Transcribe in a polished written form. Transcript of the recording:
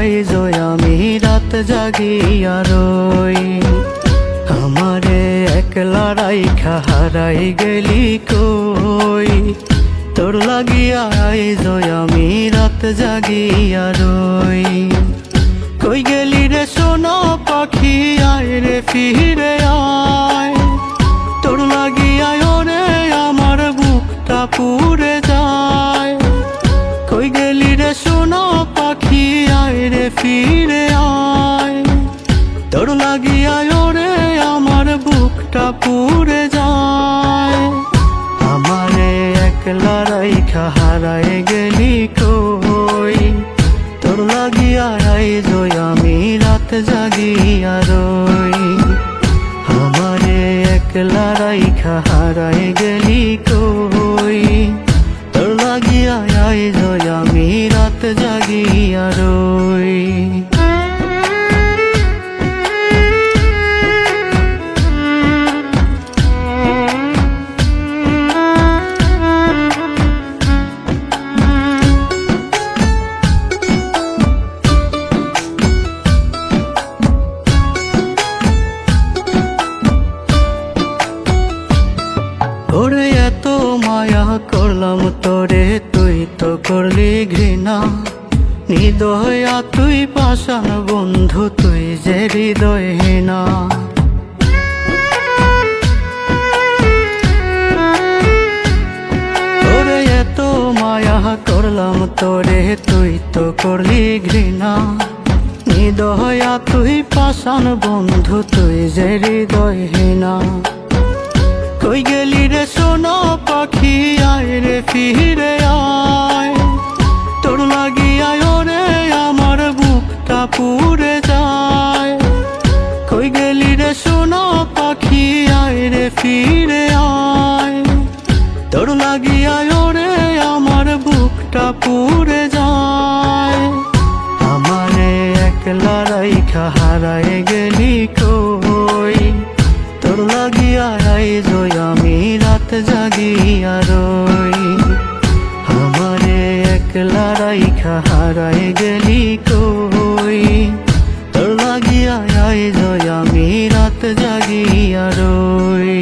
আইজো আমি রাত জাগিয়া রই। আমারে একলা রাইখা হারাই গেলি কই, তোর লাগিয়া আইজো আমি রাত জাগিয়া রই। কই গেলি রে সোনা পাখি, আয় রে ফিরে আয়, তোর লাগিয়া ওরে আমার বুকটা পুড়ে যায়। কই গেলি রে সোনা পাখি, আয় রে ফিরে আয়, তোর লাগিয়া ওরে আমার বুকটা পুড়ে যায়। আমারে একলা রাইখা হারাই গেলি কই, তোর লাগিয়া আইজো আমি রাত জাগিয়া রই। আমারে একলা রাইখা হারাই গেলি কই, তোর লাগিয়া আইজো আমি রাত জাগিয়া রই। ওরে এত মায়া করলাম তোরে, তুই তো করলি ঘৃণা। নিদয়া তুই পাষাণ বন্ধু, তুই যে হৃদয়হীনা। ওরে এত মায়া করলাম তোরে, তুই তো করলি ঘৃণা। নিদয়া তুই পাষাণ বন্ধু, তুই যে হৃদয়হীনা। কই গেলি রে সোনা পাখি, আয় রে ফিরে আয়, তোর লাগিয়া ওরে আমার বুকটা পুড়ে যায়। কই গেলি রে সোনা পাখি, আয় রে ফিরে আয়, তোর লাগিয়া ওরে আমার বুকটা পুড়ে যায়। আমারে একলা রাইখা হারাই গেলি কই, তোর লাগিয়া আইজো আমি রাত জাগিয়া রই। আমারে একলা রাইখা হারাই গেলি কই, তোর লাগিয়া আইজো আমি রাত জাগিয়া রই।